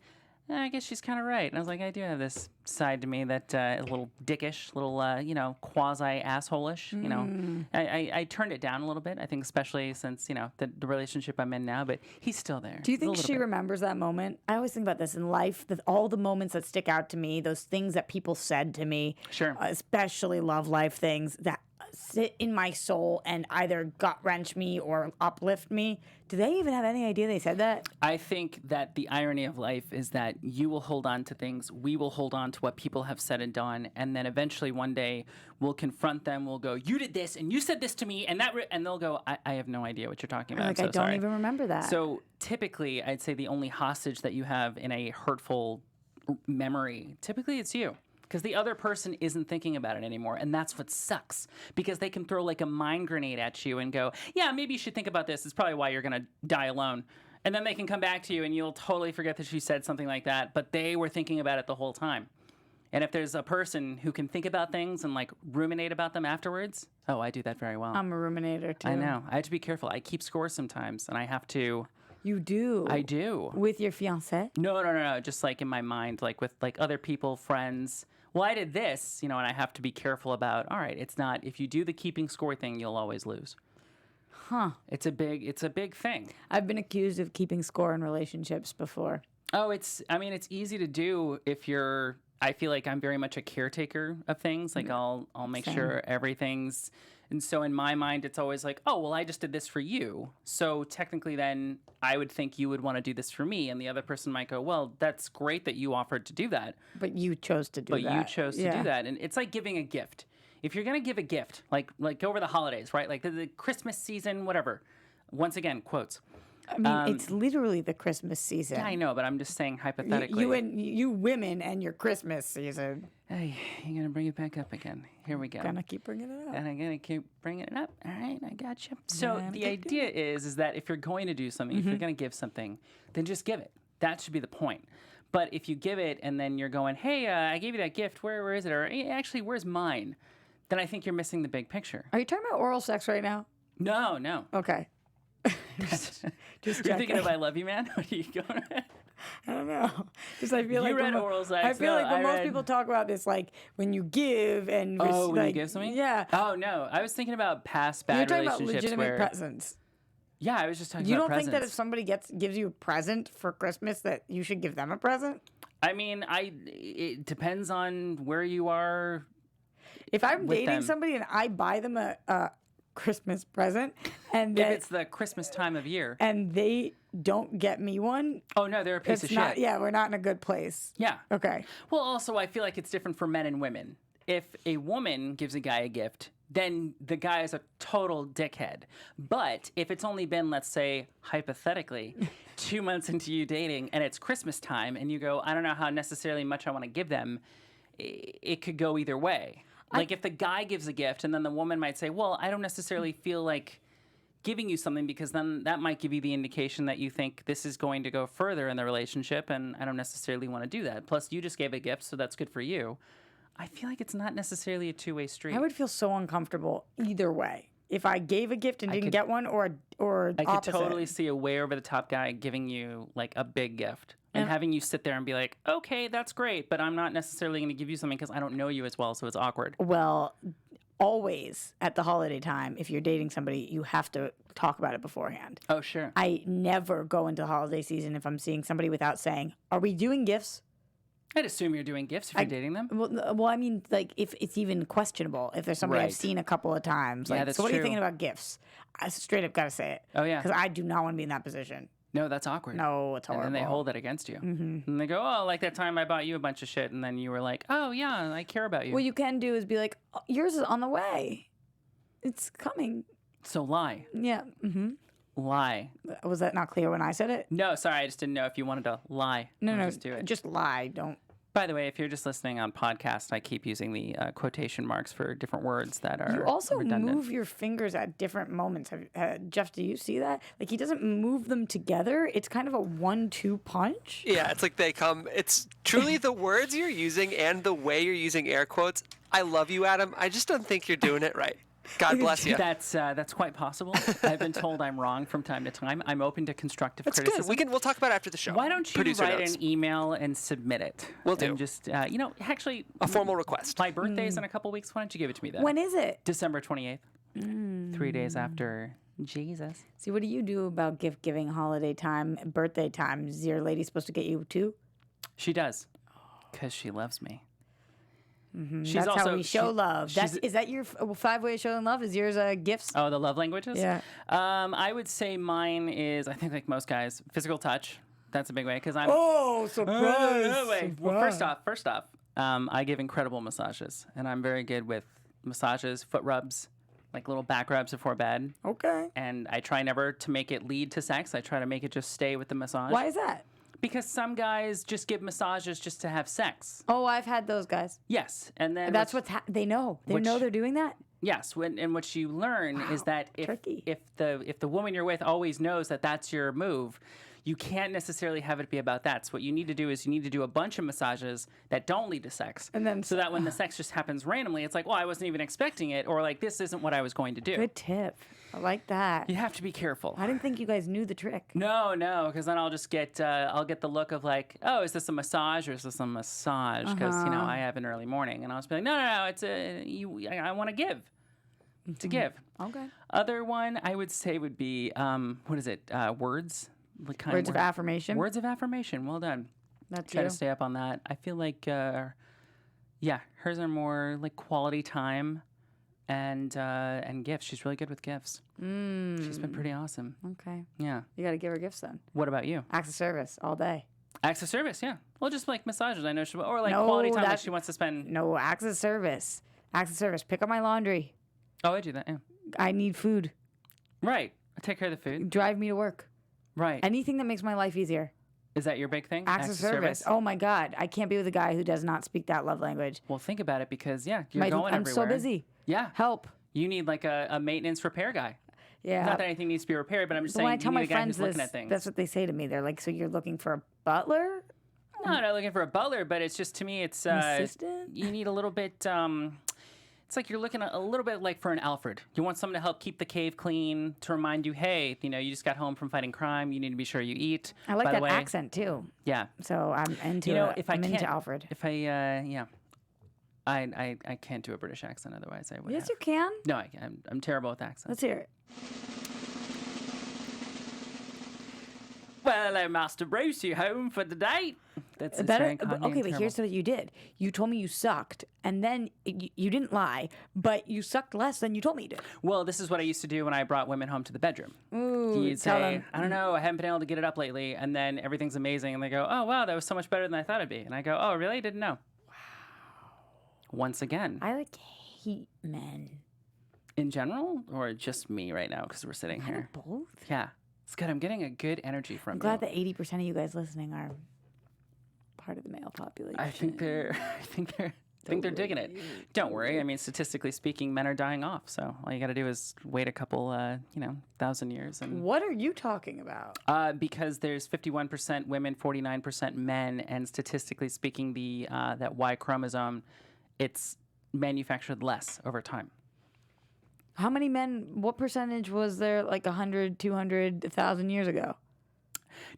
I guess she's kind of right. And I was like, I do have this side to me that a little dickish, little, you know, quasi-asshole-ish, you know. I turned it down a little bit, I think, especially since, you know, the relationship I'm in now, but he's still there. Do you think A little she bit. remembers that moment? I always think about this in life, that all the moments that stick out to me, those things that people said to me, Sure. especially love life things, that sit in my soul and either gut wrench me or uplift me. Do they even have any idea they said that? I think that the irony of life is that you will hold on to things, we will hold on to what people have said and done, and then eventually one day we'll confront them. We'll go, "You did this, and you said this to me," and and they'll go, "I have no idea what you're talking about." Like, I'm I so don't sorry." even remember that. So typically, I'd say the only hostage that you have in a hurtful memory, typically it's you. Because the other person isn't thinking about it anymore. And that's what sucks. Because they can throw like a mind grenade at you and go, "Yeah, maybe you should think about this. It's probably why you're going to die alone." And then they can come back to you and you'll totally forget that you said something like that. But they were thinking about it the whole time. And if there's a person who can think about things and like ruminate about them afterwards, oh, I do that very well. I'm a ruminator too. I know. I have to be careful. I keep score sometimes and I have to. You do? I do. With your fiancé? No. Just like in my mind, like with like other people, friends. Well, I did this, and I have to be careful about, all right, it's not, if you do the keeping score thing, you'll always lose. Huh. It's a big thing. I've been accused of keeping score in relationships before. Oh, it's easy to do if you're, I feel like I'm very much a caretaker of things. Like I'll make sure everything's, and so in my mind, it's always like, oh, well, I just did this for you. So technically then I would think you would want to do this for me. And the other person might go, well, that's great that you offered to do that. But you chose to do that. But you chose to do that. And it's like giving a gift. If you're going to give a gift, like over the holidays, right? Like the Christmas season, whatever. Once again, quotes. I mean, it's literally the Christmas season. Yeah, I know, but I'm just saying hypothetically. You women and your Christmas season. Hey, you're gonna bring it back up again. Here we go. Gonna keep bringing it up. And I'm gonna keep bringing it up. All right, I got you. So the idea is that if you're going to do something, if you're gonna give something, then just give it. That should be the point. But if you give it and then you're going, hey, I gave you that gift. Where is it? Or actually, where's mine? Then I think you're missing the big picture. Are you talking about oral sex right now? No. Okay. Just You're thinking of I Love You, Man? What are you going with? I don't know. Just I feel like read oral sex. I feel like when most people talk about this, like when you give and when you give something. Yeah. Oh no, I was thinking about past bad You're talking about relationships legitimate where. presents. Yeah, I was just talking You about don't presents. think that if somebody gives you a present for Christmas that you should give them a present? I mean, it depends on where you are. If I'm with dating them. somebody and I buy them a Christmas present, and If it's the Christmas time of year. and they don't get me one, Oh no, they're a piece it's of not. shit. Yeah, we're not in a good place. Yeah. Okay. Well, also, I feel like it's different for men and women. If a woman gives a guy a gift, then the guy is a total dickhead. But if it's only been, let's say, hypothetically, 2 months into you dating and it's Christmas time and you go, I don't know how necessarily much I want to give them, it could go either way. Like if the guy gives a gift and then the woman might say, well, I don't necessarily feel like giving you something because then that might give you the indication that you think this is going to go further in the relationship and I don't necessarily want to do that. Plus, you just gave a gift, so that's good for you. I feel like it's not necessarily a two-way street. I would feel so uncomfortable either way if I gave a gift and didn't get one, or I could opposite. totally see a way over the top guy giving you like a big gift and having you sit there and be like, okay, that's great, but I'm not necessarily going to give you something because I don't know you as well, so it's awkward. Well, always at the holiday time, if you're dating somebody, you have to talk about it beforehand. Oh, sure. I never go into holiday season if I'm seeing somebody without saying, "Are we doing gifts?" I'd assume you're doing gifts if you're dating them. Well, I mean, like if it's even questionable, if there's somebody I've Right. seen a couple of times, like, that's so what are you true. thinking about gifts? I straight up gotta say it. Oh, yeah. Because I do not want to be in that position. No, that's awkward. No, it's And horrible. then they hold it against you. Mm-hmm. And they go, oh, like that time I bought you a bunch of shit. And then you were like, oh, yeah, I care about you. What you can do is be like, "Oh, yours is on the way. It's coming." So lie. Yeah. Lie. Was that not clear when I said it? No, sorry, I just didn't know if you wanted to lie. No, or no. just do it. Just lie. Don't. By the way, if you're just listening on podcast, I keep using the quotation marks for different words that are You also redundant. move your fingers at different moments. Jeff, do you see that? Like he doesn't move them together. It's kind of a 1-2 punch. Yeah, it's like they come. It's truly the words you're using and the way you're using air quotes. I love you, Adam. I just don't think you're doing it right. God bless you. That's quite possible. I've been told I'm wrong from time to time. I'm open to constructive That's criticism. good. We'll talk about it after the show. Why don't you Producer write notes. an email and submit it? Will do. And just, actually, A formal request. my birthday's in a couple weeks. Why don't you give it to me then? When is it? December 28th. 3 days after Jesus. See, what do you do about gift giving, holiday time, birthday time? Is your lady supposed to get you too? She does. Because she loves me. She's That's also, how we show love. Is that your 5-way of showing love? Is yours gifts? Oh, the love languages? Yeah. I would say mine is, I think like most guys, physical touch. That's a big way because I'm. Oh, surprise! No way. Well, first off, I give incredible massages, and I'm very good with massages, foot rubs, like little back rubs before bed. Okay. And I try never to make it lead to sex. I try to make it just stay with the massage. Why is that? Because some guys just give massages just to have sex. Oh, I've had those guys. Yes, and then That's they know. They know they're doing that. Yes, and what you learn is that if the woman you're with always knows that that's your move, you can't necessarily have it be about that. So what you need to do is you need to do a bunch of massages that don't lead to sex, and then so that when the sex just happens randomly, it's like, well, I wasn't even expecting it, or like this isn't what I was going to do. Good tip. I like that. You have to be careful. I didn't think you guys knew the trick. No, because then I'll just get I'll get the look of like, oh, is this a massage or is this a massage? Because I have an early morning, and I'll just be like, no, it's I want to give. To give. Okay. Other one I would say would be what is it? Words. Like Words of affirmation. Words of affirmation. Well done. That's Try to stay up on that. I feel like hers are more like quality time and gifts. She's really good with gifts. She's been pretty awesome. Okay. Yeah. You got to give her gifts then. What about you? Acts of service all day. Acts of service, yeah. Well, just like massages. I know she or like quality time that she wants to spend. No, acts of service. Acts of service. Pick up my laundry. Oh, I do that. Yeah. I need food. Right. I take care of the food. Drive me to work. Right. Anything that makes my life easier. Is that your big thing? Acts of service. Oh my God. I can't be with a guy who does not speak that love language. Well, think about it because, you're going I'm everywhere. so busy. Yeah. Help. You need like a maintenance repair guy. Yeah. Not that anything needs to be repaired, but I'm just saying when I you tell need my a guy friends who's looking this, at things. that's what they say to me. They're like, so you're looking for a butler? No, not looking for a butler, but it's just to me, it's assistant? You need a little bit. It's like you're looking a little bit like for an Alfred. You want someone to help keep the cave clean, to remind you, hey, you just got home from fighting crime. You need to be sure you eat. I like By that the way, accent too. Yeah. So I'm into I'm into Alfred. If I I can't do a British accent, otherwise I would. Yes, you can. No, I'm terrible with accents. Let's hear it. Well, Master Bruce, you home for the date? That's Okay, but here's what you did. You told me you sucked, and then you didn't lie, but you sucked less than you told me you did. Well, this is what I used to do when I brought women home to the bedroom. Ooh, You'd say, I don't know, I haven't been able to get it up lately, and then everything's amazing, and they go, oh, wow, that was so much better than I thought it'd be. And I go, oh, really? Didn't know. Wow. Once again. I hate men. In general, or just me right now, because we're sitting here? Both? Yeah. It's good. I'm getting a good energy from I'm glad that 80% of you guys listening are part of the male population. I think they're digging it. Don't worry. I mean, statistically speaking, men are dying off. So all you got to do is wait a couple, 1,000 years. And what are you talking about? because there's 51% women, 49% men, and statistically speaking, the that Y chromosome, it's manufactured less over time. How many men, what percentage was there like 100, 200, 1,000 years ago?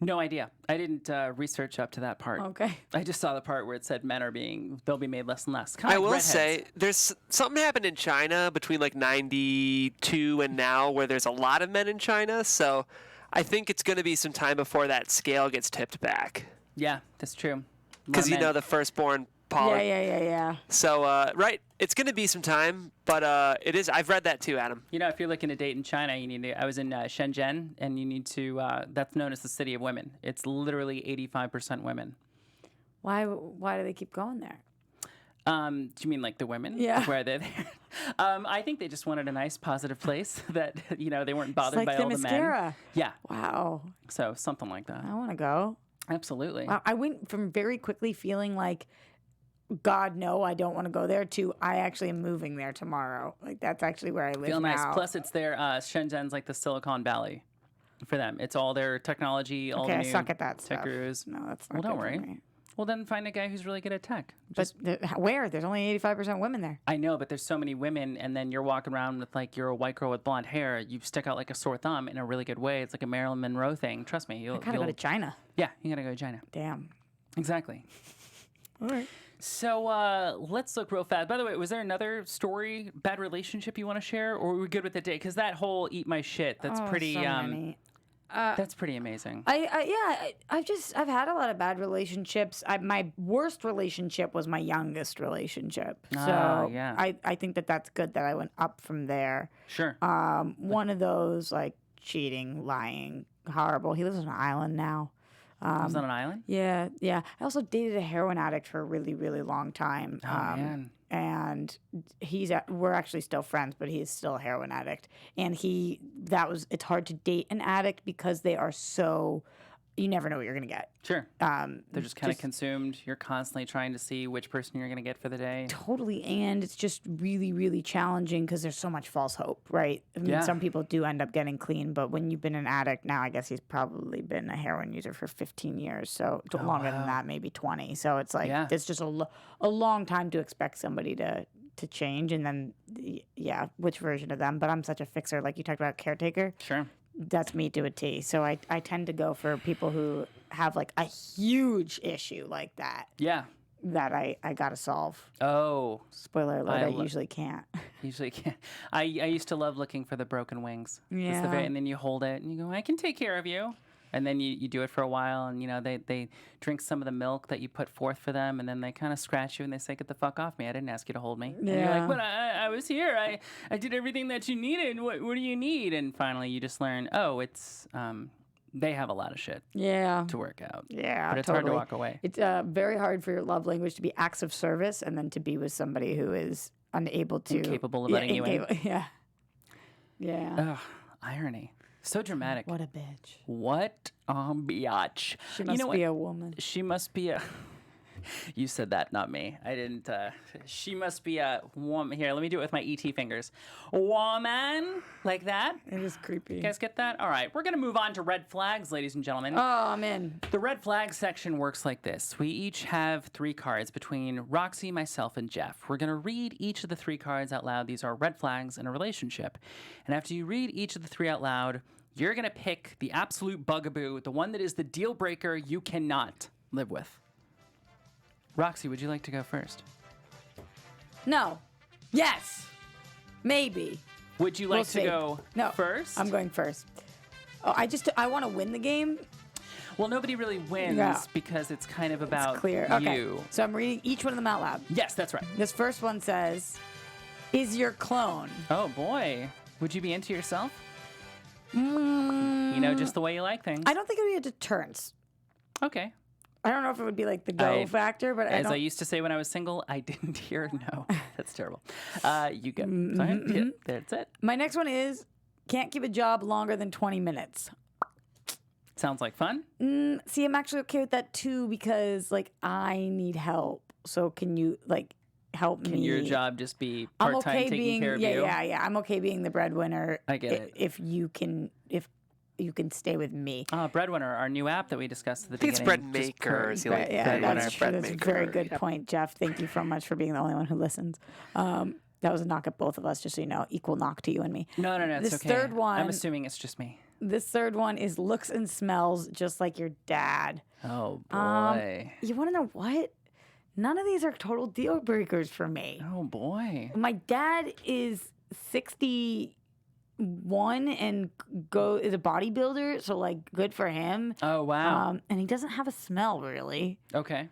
No idea. I didn't research up to that part. Okay. I just saw the part where it said men they'll be made less and less. I will say, there's something happened in China between like 92 and now where there's a lot of men in China. So I think it's going to be some time before that scale gets tipped back. Yeah, that's true. Because the firstborn Yeah. So, right, it's going to be some time, but it is. I've read that too, Adam. If you're looking to date in China, you need to. I was in Shenzhen, and you need to. That's known as the city of women. It's literally 85% women. Why do they keep going there? Do you mean like the women? Yeah. Where are they there? I think they just wanted a nice, positive place that they weren't bothered by all the mascara. men. Yeah. Wow. So something like that. I want to go. Absolutely. Wow. I went from very quickly feeling like, God, no, I don't want to go there, to I actually am moving there tomorrow. Like, that's actually where I live Feel nice. now. Plus, it's their Shenzhen's like the Silicon Valley for them. It's all their technology, all the I new suck at that tech stuff. gurus. No, that's not Well, don't good for worry. me. Well, then find a guy who's really good at tech. But where? There's only 85% women there. I know, but there's so many women, and then you're walking around with like you're a white girl with blonde hair. You stick out like a sore thumb in a really good way. It's like a Marilyn Monroe thing. Trust me. I gotta go to China. Yeah, you gotta go to China. Damn. Exactly. All right. So let's look real fast. By the way, was there another story, bad relationship you want to share, or are we good with the day? Because that whole eat my shit, that's pretty. So many. That's pretty amazing. I've had a lot of bad relationships. My worst relationship was my youngest relationship. So yeah. I think that's good that I went up from there. Sure. One of those like cheating, lying, horrible. He lives on an island now. Lives on an island? Yeah. I also dated a heroin addict for a really, really long time. Oh, man. And we're actually still friends, but he's still a heroin addict. And it's hard to date an addict because they are so, you never know what you're going to get. Sure. They're just kind of consumed. You're constantly trying to see which person you're going to get for the day. Totally. And it's just really, really challenging because there's so much false hope, right? I mean, some people do end up getting clean, but when you've been an addict now, I guess he's probably been a heroin user for 15 years. So longer than that, maybe 20. So it's like, it's just a long time to expect somebody to change. And then, which version of them? But I'm such a fixer. Like you talked about caretaker. Sure. That's me to a T. So I tend to go for people who have like a huge issue like that. Yeah. That I got to solve. Oh. Spoiler alert, I usually can't. Usually can't. I used to love looking for the broken wings. Yeah. And then you hold it and you go, I can take care of you. And then you do it for a while and, they drink some of the milk that you put forth for them and then they kind of scratch you and they say, get the fuck off me. I didn't ask you to hold me. Yeah. And you're like, but I was here. I did everything that you needed. What do you need? And finally you just learn, it's, they have a lot of shit to work out. Yeah, but it's totally. hard to walk away. It's very hard for your love language to be acts of service and then to be with somebody who is unable to. Incapable of letting you in. Yeah. Yeah. Ugh, irony. So dramatic. What a bitch. What a biatch. She must be a woman. She must be a... You said that, not me. I didn't... She must be a woman. Here, let me do it with my ET fingers. Woman? Like that? It is creepy. You guys get that? All right. We're going to move on to red flags, ladies and gentlemen. Oh, I'm in. The red flag section works like this. We each have 3 cards between Roxy, myself, and Jeff. We're going to read each of the 3 cards out loud. These are red flags in a relationship. And after you read each of the 3 out loud, you're going to pick the absolute bugaboo, the one that is the deal breaker you cannot live with. Roxy, would you like to go first? No. Yes. Maybe. Would you like to go first? I'm going first. Oh, I want to win the game. Well, nobody really wins because it's kind of about it's clear. Okay. you. So I'm reading each one of them out loud. Yes, that's right. This first one says, is your clone. Oh, boy. Would you be into yourself? Just the way you like things. I don't think it would be a deterrence. Okay. I don't know if it would be like the go factor, but I used to say when I was single, I didn't hear no. That's terrible. You go. Yeah, that's it. My next one is can't keep a job longer than 20 minutes. Sounds like fun. See, I'm actually okay with that too because I need help. So can you help me? Can your job just be part-time taking care of you? Yeah. I'm okay being the breadwinner. I get it. If you can stay with me. Breadwinner, our new app that we discussed at the beginning. It's bread makers. That's true. That's a very good point, Jeff. Thank you so much for being the only one who listens. That was a knock at both of us, just so you know. Equal knock to you and me. No, it's this okay. Third one. I'm assuming it's just me. This third one is looks and smells just like your dad. Oh, boy. You want to know what? None of these are total deal breakers for me. Oh, boy. My dad is 61 and is a bodybuilder, so good for him. Oh, wow. And he doesn't have a smell really. Okay.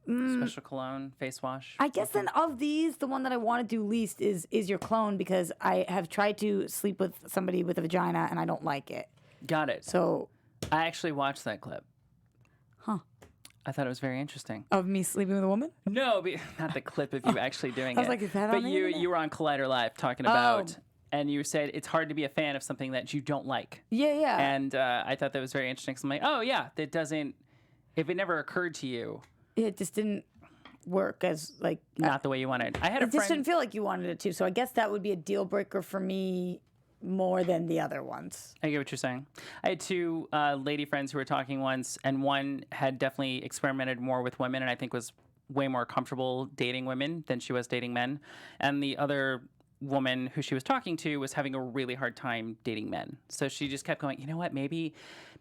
Special cologne, face wash. I guess then of these, the one that I want to do least is your clone because I have tried to sleep with somebody with a vagina and I don't like it. Got it. So I actually watched that clip. Huh. I thought it was very interesting. Of me sleeping with a woman? No, not the clip of you actually doing it. I was like, is that on the internet? You were on Collider Live talking about, and you said it's hard to be a fan of something that you don't like. Yeah. And I thought that was very interesting. So I'm like, oh yeah, that doesn't. If it never occurred to you, it just didn't work as not the way you wanted. I had a friend. It just didn't feel like you wanted it to. So I guess that would be a deal breaker for me more than the other ones. I get what you're saying. I had 2 lady friends who were talking once, and one had definitely experimented more with women, and I think was way more comfortable dating women than she was dating men. And the other woman who she was talking to was having a really hard time dating men. So she just kept going, you know what, maybe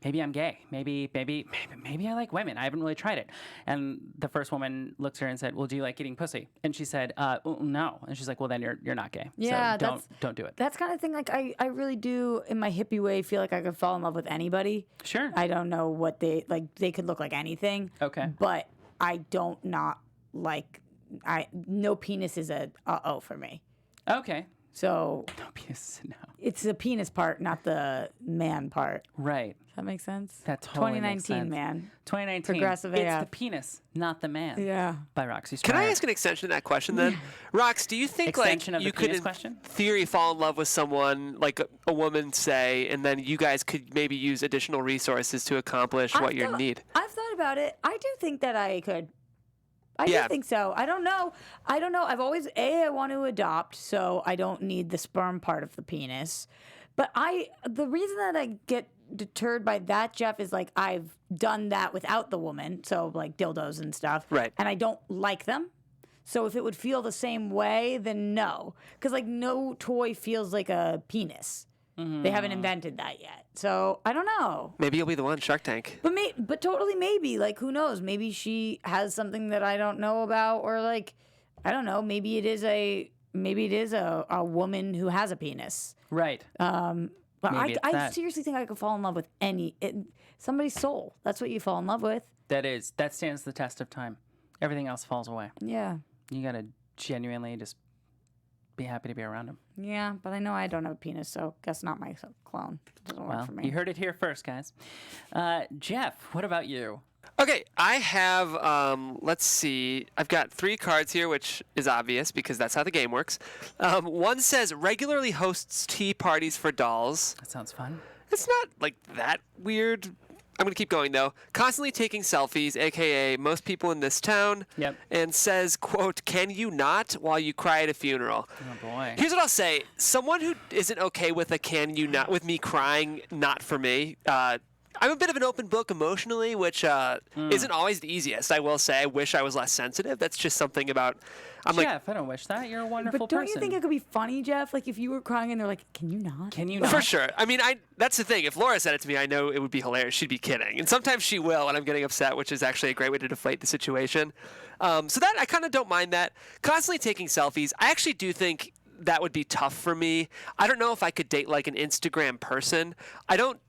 I'm gay. Maybe I like women. I haven't really tried it. And the first woman looked at her and said, well, do you like eating pussy? And she said, no. And she's like, well, then you're not gay. Yeah, so don't do it. That's kind of thing. Like I really do, in my hippie way, feel like I could fall in love with anybody. Sure. I don't know what they like. They could look like anything. Okay. But I don't not like. No penis is a uh-oh for me. Okay. So No penis, no. it's the penis part, not the man part. Right. Does that make sense? That totally 2019, makes sense. man. 2019. Progressive It's AF. the penis, not the man. Yeah. By Roxy Striar. Can I ask an extension to that question then? Rox, do you think Extension like of the you could penis in question? theory fall in love with someone, like a woman say, and then you guys could maybe use additional resources to accomplish what you need? I've thought about it. I do think that I could. I Yeah. do think so. I don't know. I've always I want to adopt, so I don't need the sperm part of the penis. But the reason that I get deterred by that, Jeff, is like I've done that without the woman, so like dildos and stuff. Right. And I don't like them. So if it would feel the same way, then no. Because like no toy feels like a penis. They haven't invented that yet. So I don't know. Maybe you'll be the one, Shark Tank. But totally maybe. Like who knows? Maybe she has something that I don't know about, or like I don't know. Maybe it is a woman who has a penis. Right. But Maybe it's I that. seriously think I could fall in love with somebody's soul. That's what you fall in love with. That stands the test of time. Everything else falls away. Yeah. You gotta genuinely just be happy to be around him. Yeah, but I know I don't have a penis, so guess not my clone. Doesn't work Well, for me. you heard it here first, guys. Jeff, what about you? Okay, I have, let's see, I've got 3 cards here, which is obvious because that's how the game works. One says, regularly hosts tea parties for dolls. That sounds fun. It's not, like, that weird. I'm going to keep going, though. Constantly taking selfies, a.k.a. most people in this town. Yep. And says, quote, can you not while you cry at a funeral? Oh, boy. Here's what I'll say. Someone who isn't okay with a can you not, with me crying, not for me, I'm a bit of an open book emotionally, which isn't always the easiest, I will say. I wish I was less sensitive. That's just something about... Jeff, I don't wish that. You're a wonderful But don't person. you think it could be funny, Jeff? Like if you were crying and they're like, "Can you not?" Can you not? For sure. I mean, that's the thing. If Laura said it to me, I know it would be hilarious. She'd be kidding. And sometimes she will when I'm getting upset, which is actually a great way to deflate the situation. So that I kind of don't mind that. Constantly taking selfies. I actually do think that would be tough for me. I don't know if I could date like an Instagram person. I don't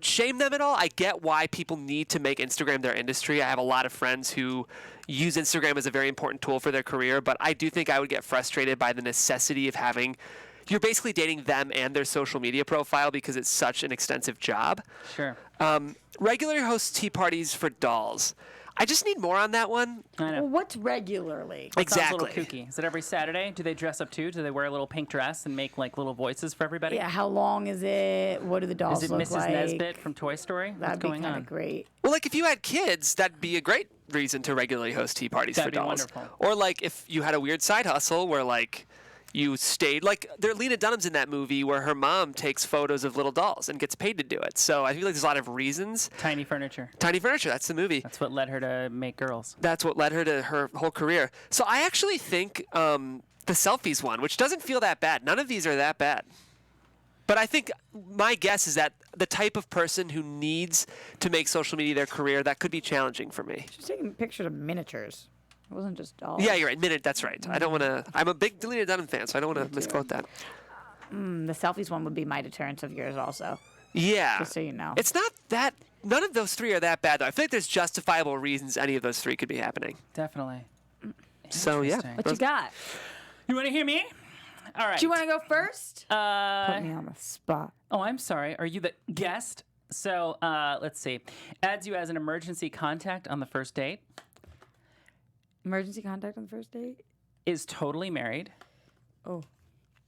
shame them at all. I get why people need to make Instagram their industry. I have a lot of friends who use Instagram as a very important tool for their career, but I do think I would get frustrated by the necessity of you're basically dating them and their social media profile because it's such an extensive job. Sure. Regularly hosts tea parties for dolls. I just need more on that one. I know. Well, what's regularly? Sounds a Exactly. little kooky. Is it every Saturday? Do they dress up too? Do they wear a little pink dress and make like little voices for everybody? Yeah. How long is it? What do the dolls Is it look Mrs. like? Nesbit from Toy Story? What's That'd be going kind on? of great. Well, like if you had kids, that'd be a great reason to regularly host tea parties That'd for be dolls. wonderful. Or like if you had a weird side hustle where like you stayed, like Lena Dunham's in that movie where her mom takes photos of little dolls and gets paid to do it. So I feel like there's a lot of reasons. Tiny furniture. Tiny Furniture, that's the movie. That's what led her to make girls. That's what led her to her whole career. So I actually think the selfies one, which doesn't feel that bad. None of these are that bad. But I think my guess is that the type of person who needs to make social media their career, that could be challenging for me. She's taking pictures of miniatures. It wasn't just dolls. Yeah, you're right. That's right. I don't want to. I'm a big Lena Dunham fan, so I don't want to misquote that. The selfies one would be my deterrence of yours also. Yeah. Just so you know. It's not that. None of those 3 are that bad, though. I feel like there's justifiable reasons any of those 3 could be happening. Definitely. So yeah. Interesting. What you got? You want to hear me? All right. Do you want to go first? Put me on the spot. Oh, I'm sorry. Are you the guest? So let's see. Adds you as an emergency contact on the first date. Emergency contact on the first date? Is totally married. Oh.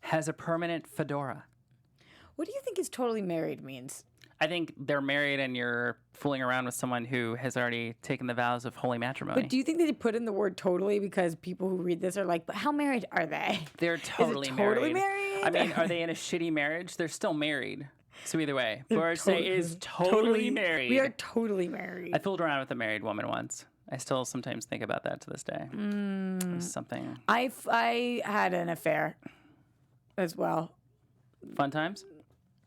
Has a permanent fedora. What do you think is totally married means? I think they're married and you're fooling around with someone who has already taken the vows of holy matrimony. But do you think they put in the word totally because people who read this are like, but how married are they? They're totally, totally married. I mean, are they in a shitty marriage? They're still married. So either way, Boris Totally- is totally married. We are totally married. I fooled around with a married woman once. I still sometimes think about that to this day. It was something. I had an affair as well. Fun times?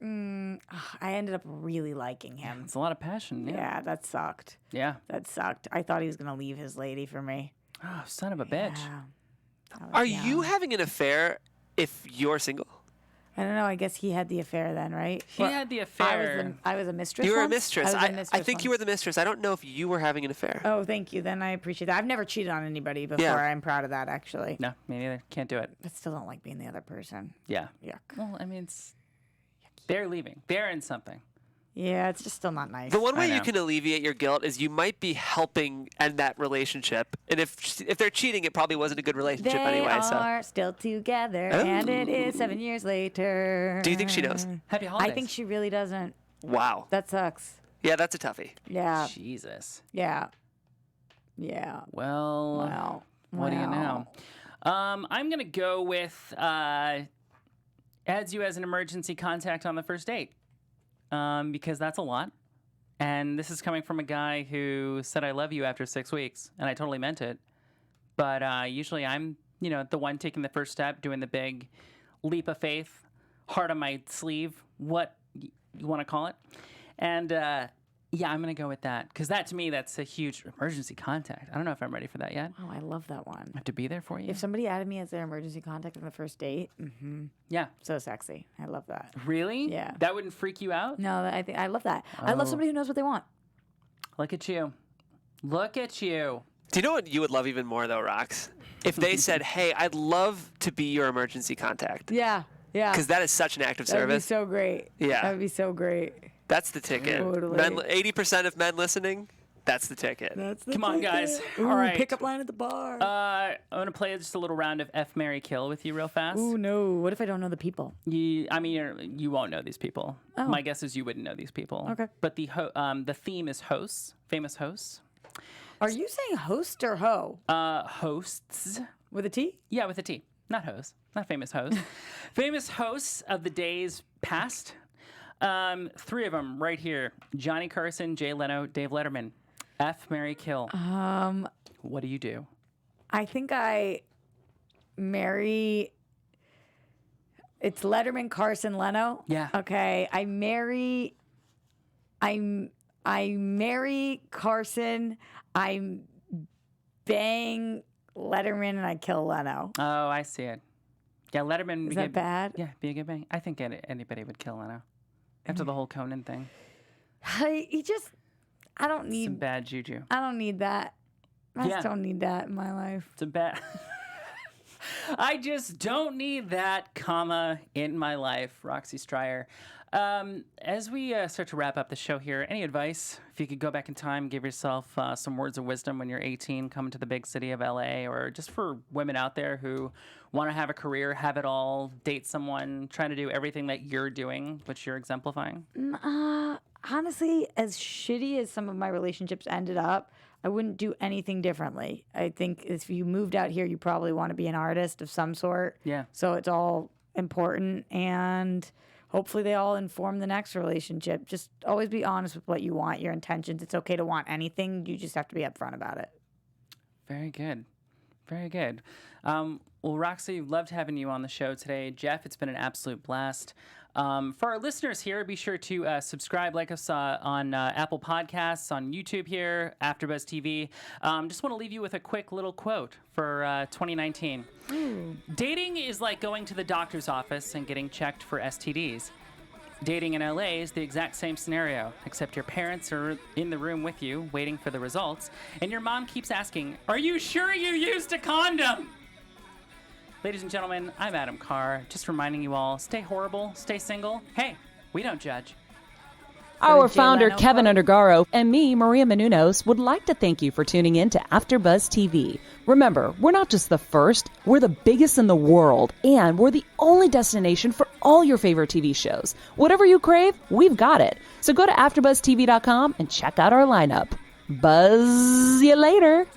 I ended up really liking him. It's a lot of passion. Yeah, that sucked. Yeah. That sucked. I thought he was going to leave his lady for me. Oh, son of a bitch. Yeah. Are you having an affair if you're single? I don't know. I guess he had the affair then, right? He had the affair. I was a mistress. You were a once? mistress. I was a mistress I think you once. were the mistress. I don't know if you were having an affair. Oh, thank you. Then I appreciate that. I've never cheated on anybody before. Yeah. I'm proud of that, actually. No, me neither. Can't do it. I still don't like being the other person. Yeah. Yuck. Well, I mean, they're leaving. They're in something. Yeah, it's just still not nice. The one way I you know. can alleviate your guilt is you might be helping end that relationship. And if they're cheating, it probably wasn't a good relationship They anyway. are still together, and it is 7 years later. Do you think she knows? Happy holidays. I think she really doesn't. Wow. That sucks. Yeah, that's a toughie. Yeah. Jesus. Yeah. Yeah. Well, Wow. what do you know? I'm going to go with adds you as an emergency contact on the first date because that's a lot. And this is coming from a guy who said, I love you after 6 weeks. And I totally meant it. But usually I'm, the one taking the first step, doing the big leap of faith, heart on my sleeve, what you want to call it. And yeah, I'm going to go with that. Because that, to me, that's a huge emergency contact. I don't know if I'm ready for that yet. Oh, I love that one. I have to be there for you. If somebody added me as their emergency contact on the first date, Yeah. so sexy. I love that. Really? Yeah. That wouldn't freak you out? No, I love that. I love somebody who knows what they want. Look at you. Look at you. Do you know what you would love even more, though, Rox? If they said, hey, I'd love to be your emergency contact. Yeah. Yeah. Because that is such an act of That would be service. so great. Yeah. That would be so great. That's the ticket. Totally. 80% of men listening, that's the ticket. That's the Come on, guys. ticket. Ooh, All right. Pickup line at the bar. I'm going to play just a little round of F, Marry, Kill with you real fast. Ooh, no. What if I don't know the people? You won't know these people. Oh. My guess is you wouldn't know these people. Okay. But the theme is hosts, famous hosts. Are you saying host or hoe? Hosts. With a T? Yeah, with a T. Not hosts. Not famous hosts. Famous hosts of the days past. 3 of them right here. Johnny Carson, Jay Leno, Dave Letterman. F, Marry, Kill. What do you do? I think I marry. It's Letterman, Carson, Leno. Yeah. Okay. I marry Carson. I bang Letterman, and I kill Leno. Oh, I see it. Yeah, Letterman. Is that bad? Yeah, be a good bang. I think anybody would kill Leno. After the whole Conan thing. I don't Some need. bad juju. I don't need that. I Yeah. just don't need that in my life. It's a bad. I just don't need that, comma, in my life, Roxy Striar. As we start to wrap up the show here, any advice? If you could go back in time, give yourself some words of wisdom when you're 18, coming to the big city of LA, or just for women out there who want to have a career, have it all, date someone, trying to do everything that you're doing, which you're exemplifying? Honestly, as shitty as some of my relationships ended up, I wouldn't do anything differently. I think if you moved out here, you probably want to be an artist of some sort. Yeah. So it's all important, and hopefully they all inform the next relationship. Just always be honest with what you want, your intentions. It's okay to want anything. You just have to be upfront about it. Very good. Very good. Well, Roxy, loved having you on the show today. Jeff, it's been an absolute blast. For our listeners here, be sure to subscribe, like us on Apple Podcasts, on YouTube here, AfterBuzz TV. Just want to leave you with a quick little quote for 2019. Dating is like going to the doctor's office and getting checked for STDs. Dating in LA is the exact same scenario, except your parents are in the room with you, waiting for the results, and your mom keeps asking, "Are you sure you used a condom?" Ladies and gentlemen, I'm Adam Carr, just reminding you all, stay horrible, stay single. Hey, we don't judge. Our Jay founder, Leno Keven quote? Undergaro, and me, Maria Menounos, would like to thank you for tuning in to AfterBuzz TV. Remember, we're not just the first, we're the biggest in the world, and we're the only destination for all your favorite TV shows. Whatever you crave, we've got it. So go to AfterBuzzTV.com and check out our lineup. Buzz you later.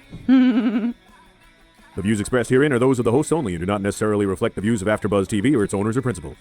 The views expressed herein are those of the hosts only and do not necessarily reflect the views of AfterBuzz TV or its owners or principals.